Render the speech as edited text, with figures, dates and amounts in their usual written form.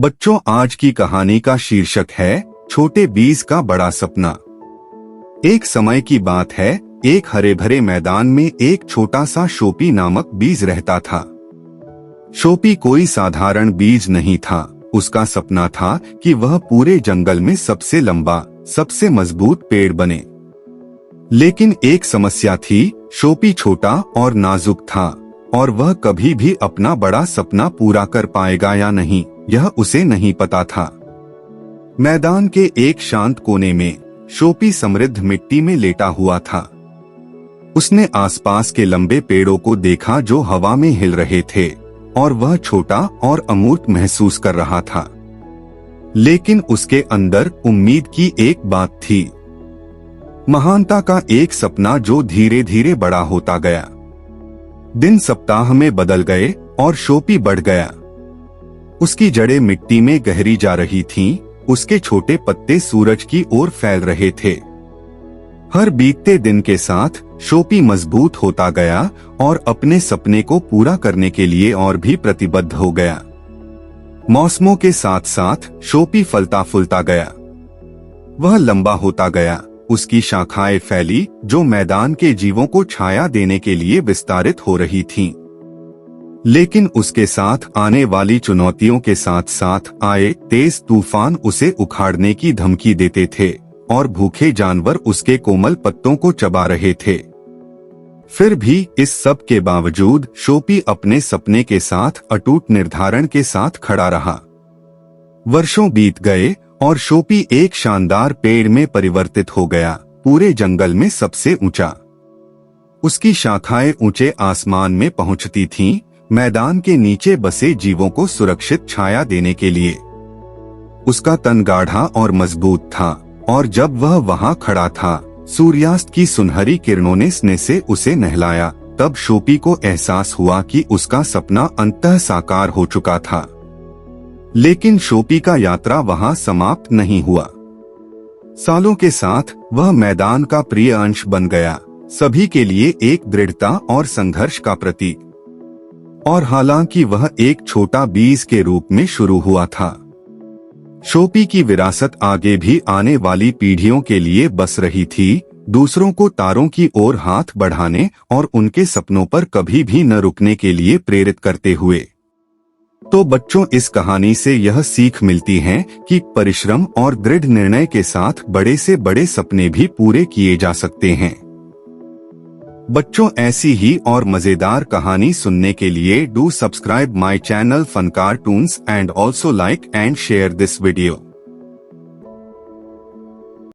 बच्चों, आज की कहानी का शीर्षक है छोटे बीज का बड़ा सपना। एक समय की बात है, एक हरे भरे मैदान में एक छोटा सा शोपी नामक बीज रहता था। शोपी कोई साधारण बीज नहीं था। उसका सपना था कि वह पूरे जंगल में सबसे लंबा, सबसे मजबूत पेड़ बने। लेकिन एक समस्या थी, शोपी छोटा और नाजुक था और वह कभी भी अपना बड़ा सपना पूरा कर पाएगा या नहीं, यह उसे नहीं पता था। मैदान के एक शांत कोने में शोपी समृद्ध मिट्टी में लेटा हुआ था। उसने आसपास के लंबे पेड़ों को देखा जो हवा में हिल रहे थे और वह छोटा और अमूर्त महसूस कर रहा था। लेकिन उसके अंदर उम्मीद की एक बात थी, महानता का एक सपना जो धीरे धीरे बड़ा होता गया। दिन सप्ताह में बदल गए और शोपी बढ़ गया। उसकी जड़ें मिट्टी में गहरी जा रही थीं, उसके छोटे पत्ते सूरज की ओर फैल रहे थे। हर बीतते दिन के साथ शोपी मजबूत होता गया और अपने सपने को पूरा करने के लिए और भी प्रतिबद्ध हो गया। मौसमों के साथ साथ शोपी फलता फूलता गया। वह लंबा होता गया, उसकी शाखाएं फैली जो मैदान के जीवों को छाया देने के लिए विस्तारित हो रही थीं। लेकिन उसके साथ आने वाली चुनौतियों के साथ साथ आए तेज तूफान उसे उखाड़ने की धमकी देते थे और भूखे जानवर उसके कोमल पत्तों को चबा रहे थे। फिर भी इस सब के बावजूद शोपी अपने सपने के साथ अटूट निर्धारण के साथ खड़ा रहा। वर्षों बीत गए और शोपी एक शानदार पेड़ में परिवर्तित हो गया, पूरे जंगल में सबसे ऊंचा। उसकी शाखाएं ऊंचे आसमान में पहुंचती थीं, मैदान के नीचे बसे जीवों को सुरक्षित छाया देने के लिए। उसका तन गाढ़ा और मजबूत था और जब वह वहां खड़ा था, सूर्यास्त की सुनहरी किरणों ने स्नेह से उसे नहलाया। तब शोपी को एहसास हुआ कि उसका सपना अंततः साकार हो चुका था। लेकिन शोपी का यात्रा वहां समाप्त नहीं हुआ। सालों के साथ वह मैदान का प्रिय अंश बन गया, सभी के लिए एक दृढ़ता और संघर्ष का प्रतीक। और हालांकि वह एक छोटा बीज के रूप में शुरू हुआ था, शोपी की विरासत आगे भी आने वाली पीढ़ियों के लिए बस रही थी, दूसरों को तारों की ओर हाथ बढ़ाने और उनके सपनों पर कभी भी न रुकने के लिए प्रेरित करते हुए। तो बच्चों, इस कहानी से यह सीख मिलती है कि परिश्रम और दृढ़ निर्णय के साथ बड़े से बड़े सपने भी पूरे किए जा सकते हैं। बच्चों, ऐसी ही और मजेदार कहानी सुनने के लिए do subscribe my channel fun cartoons and also like and share this video.